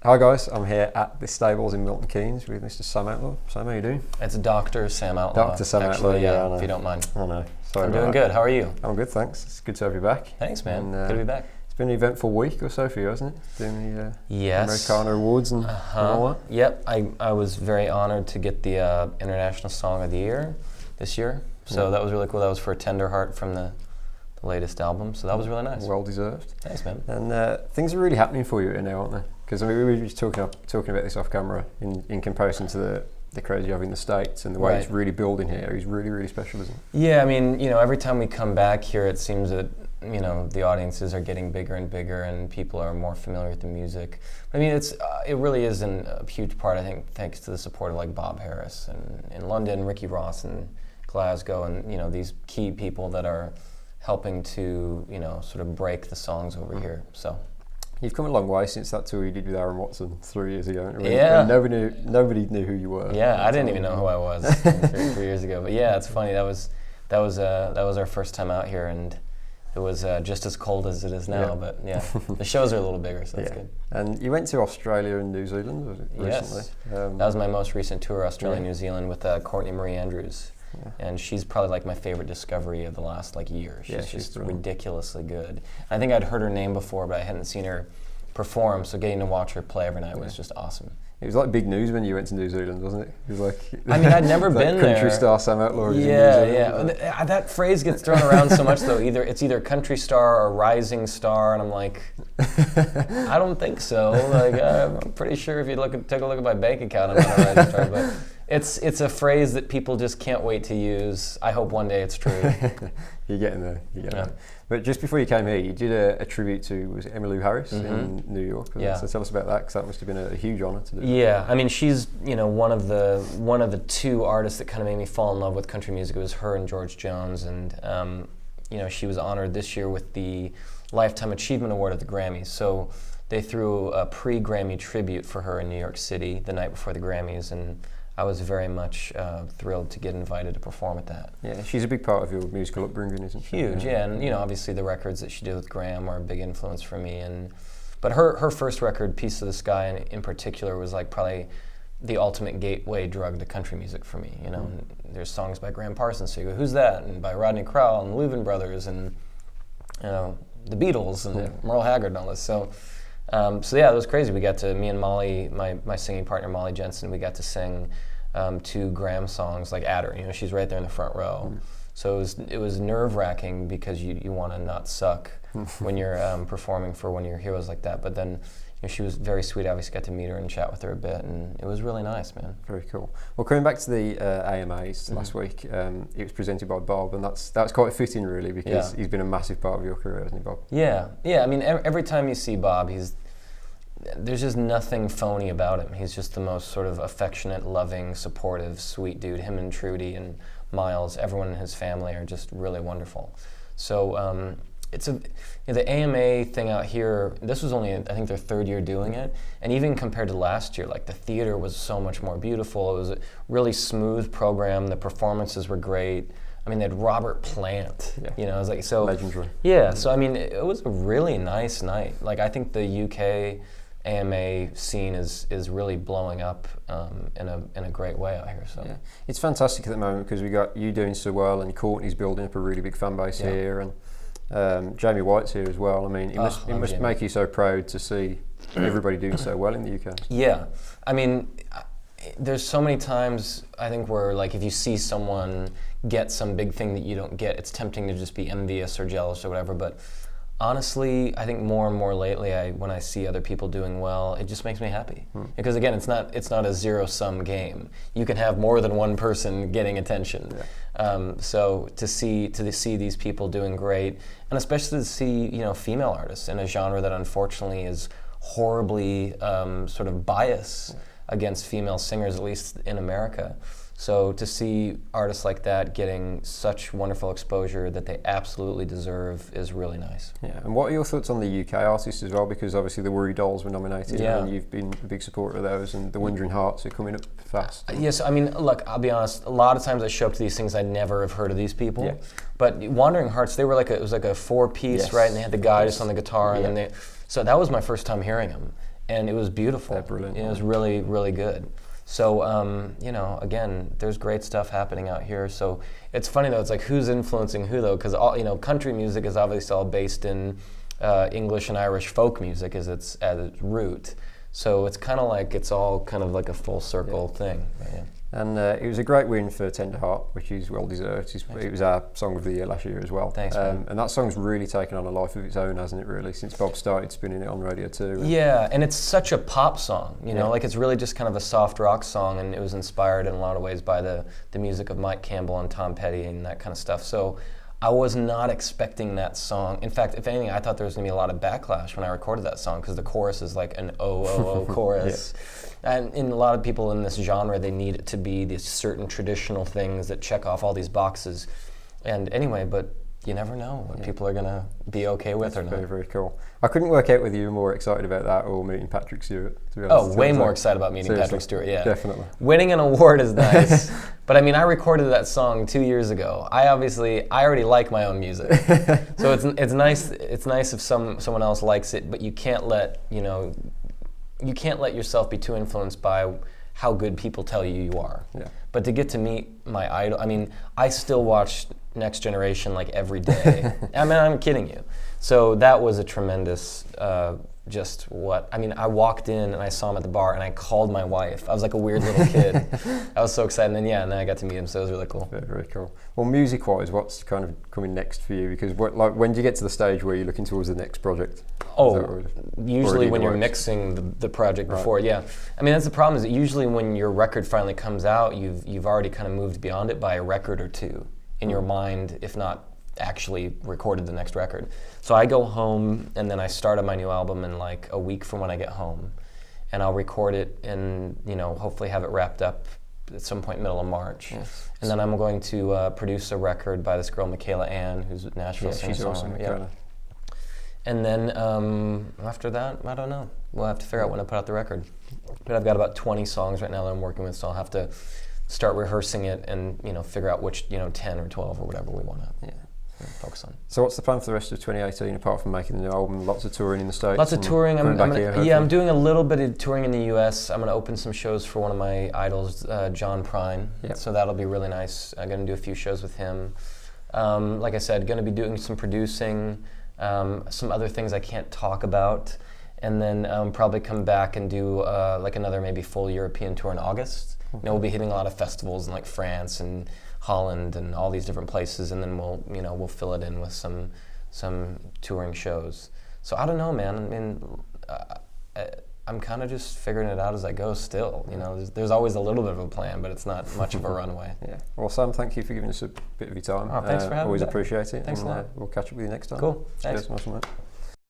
Hi guys, I'm here at the stables in Milton Keynes with Mr. Sam Outlaw. Sam, how are you doing? It's Dr. Sam Outlaw. Dr. Sam actually, Outlaw, yeah, I know. if you don't mind. I know. Sorry I'm about doing that. good. How are you? I'm good, thanks. It's good to have you back. Thanks, man. And, good to be back. It's been an eventful week or so for you, hasn't it? Doing the Yes. Americana Awards and all that. Yep, I was very honored to get the International Song of the Year this year. So that was really cool. That was for Tender Heart from the latest album. So that was really nice. Well deserved. Thanks, man. And things are really happening for you now, aren't they? Because I mean, we were just talking about this off camera in comparison to the crowds you have in the States and the way it's really building here is really, really special, isn't it? Yeah, I mean, every time we come back here, it seems that, the audiences are getting bigger and bigger and people are more familiar with the music. I mean, it really is a huge part, I think, thanks to the support of like Bob Harris and in London, Ricky Ross in Glasgow, and, these key people that are helping to, sort of break the songs over here, so. You've come a long way since that tour you did with Aaron Watson 3 years ago. Yeah. And nobody knew who you were. Yeah, I didn't even know who I was 3 years ago. But yeah, it's funny. That was our first time out here, and it was just as cold as it is now. Yeah. But yeah, the shows are a little bigger, so that's good. And you went to Australia and New Zealand recently. Yes. That was my most recent tour, Australia and New Zealand, with Courtney Marie Andrews. Yeah. And she's probably like my favorite discovery of the last year. She's just ridiculously good. I think I'd heard her name before, but I hadn't seen her perform, so getting to watch her play every night was just awesome. It was like big news when you went to New Zealand, wasn't it? It was like I mean, I'd never been there. Country star Sam Outlaw. Yeah. That phrase gets thrown around so much though. It's either country star or rising star, and I'm like, I don't think so. I'm pretty sure if you take a look at my bank account, I'm not a rising star. But it's a phrase that people just can't wait to use. I hope one day it's true. You're getting there. There. But just before you came here, you did a tribute to Emmylou Harris in New York. So tell us about that, because that must have been a huge honor to do. Yeah, I mean, she's one of the two artists that kind of made me fall in love with country music. It was her and George Jones, and she was honored this year with the Lifetime Achievement Award at the Grammys. So they threw a pre-Grammy tribute for her in New York City the night before the Grammys, and I was very much thrilled to get invited to perform at that. Yeah, she's a big part of your musical upbringing, isn't she? Huge, yeah. And obviously the records that she did with Graham are a big influence for me. But her first record, Piece of the Sky, in particular, was like probably the ultimate gateway drug to country music for me. And there's songs by Graham Parsons, so you go, who's that? And by Rodney Crowell and the Louvin Brothers and the Beatles and Merle Haggard and all this. So it was crazy. We got to, me and Molly, my singing partner Molly Jensen, we got to sing 2 Graham songs like at her. She's right there in the front row. So it was nerve-wracking because you want to not suck when you're performing for one of your heroes like that. But then she was very sweet. I obviously got to meet her and chat with her a bit, and it was really nice, man. Very cool. Well, coming back to the AMAs last week, it was presented by Bob, and that's quite fitting, really, because he's been a massive part of your career, hasn't he, Bob? Yeah. I mean, every time you see Bob, there's just nothing phony about him. He's just the most sort of affectionate, loving, supportive, sweet dude. Him and Trudy and Miles, everyone in his family are just really wonderful. So the AMA thing out here, this was only, I think, their 3rd year doing it. And even compared to last year, the theater was so much more beautiful. It was a really smooth program. The performances were great. I mean, they had Robert Plant, it was like, so. Legendary. Yeah, so I mean, it was a really nice night. I think the UK AMA scene is really blowing up in a great way out here. So it's fantastic at the moment because we got you doing so well, and Courtney's building up a really big fan base here, and Jamie White's here as well. I mean, it must make you so proud to see everybody doing so well in the UK. Yeah, I mean, there's so many times I think where if you see someone get some big thing that you don't get, it's tempting to just be envious or jealous or whatever, but honestly, I think more and more lately, when I see other people doing well, it just makes me happy. Because again, it's not a zero-sum game. You can have more than one person getting attention. So to see these people doing great, and especially to see female artists in a genre that unfortunately is horribly sort of biased against female singers, at least in America. So to see artists like that getting such wonderful exposure that they absolutely deserve is really nice. Yeah, and what are your thoughts on the UK artists as well? Because obviously the Worry Dolls were nominated, and you've been a big supporter of those, and the Wandering Hearts are coming up fast. Yes, I mean, look, I'll be honest, a lot of times I show up to these things, I'd never have heard of these people. Yeah. But Wandering Hearts, they were it was like a 4-piece, right? And they had the guy just on the guitar, and then so that was my first time hearing them. and it was beautiful. They're brilliant. It was really, really good. So, again, there's great stuff happening out here. So it's funny though, it's like who's influencing who though, because country music is obviously all based in English and Irish folk music as its root. So it's kind of like it's all kind of like a full circle thing. Yeah. And it was a great win for Tender Heart, which is well deserved. It was our song of the year last year as well. Thanks, man. And that song's really taken on a life of its own, hasn't it, really, since Bob started spinning it on Radio 2. Yeah, and it's such a pop song, like it's really just kind of a soft rock song, and it was inspired in a lot of ways by the music of Mike Campbell and Tom Petty and that kind of stuff. So I was not expecting that song. In fact, if anything, I thought there was going to be a lot of backlash when I recorded that song, because the chorus is like an oh chorus. And in a lot of people in this genre, they need it to be these certain traditional things that check off all these boxes. And anyway, but you never know what people are going to be okay with. That's or not. Very, very cool. I couldn't work out whether you were more excited about that or meeting Patrick Stewart, to be honest. Oh, way more excited about meeting Patrick Stewart, yeah. Definitely. Winning an award is nice. But I mean, I recorded that song 2 years ago. I already like my own music. So it's nice if someone else likes it, but you can't let yourself be too influenced by how good people tell you you are. Yeah. But to get to meet my idol, I mean, I still watch Next Generation like every day. I mean, I'm kidding you. So that was a tremendous, I walked in and I saw him at the bar and I called my wife. I was like a weird little kid. I was so excited, and then I got to meet him, so it was really cool. Very, very cool. Well, music-wise, what's kind of coming next for you? Because when do you get to the stage where you're looking towards the next project? Usually when you're mixing the project before, yeah. I mean, that's the problem, is that usually when your record finally comes out, you've already kind of moved beyond it by a record or two in your mind, if not actually recorded the next record. So I go home and then I start on my new album in like a week from when I get home, and I'll record it and hopefully have it wrapped up at some point middle of March. Yes. And then I'm going to produce a record by this girl Michaela Ann, who's a Nashville singer. She's awesome. Yeah. And then after that, I don't know. We'll have to figure out when to put out the record. But I've got about 20 songs right now that I'm working with, so I'll have to start rehearsing it and figure out which 10 or 12 or whatever we want to focus on. So what's the plan for the rest of 2018 apart from making the new album? Lots of touring in the States? Lots of touring. I'm doing a little bit of touring in the US. I'm going to open some shows for one of my idols, John Prine. Yep. So that'll be really nice. I'm going to do a few shows with him. Like I said, going to be doing some producing, some other things I can't talk about, and then probably come back and do like another maybe full European tour in August. We'll be hitting a lot of festivals in like France and Holland and all these different places, and then we'll fill it in with some touring shows. So I don't know, man. I mean, I'm kind of just figuring it out as I go still. There's always a little bit of a plan, but it's not much of a runway. Yeah. Well, Sam, thank you for giving us a bit of your time. Oh, thanks for having me. Always appreciate it. Thanks a lot. We'll catch up with you next time. Cool. Thanks. Cheers. Awesome, mate.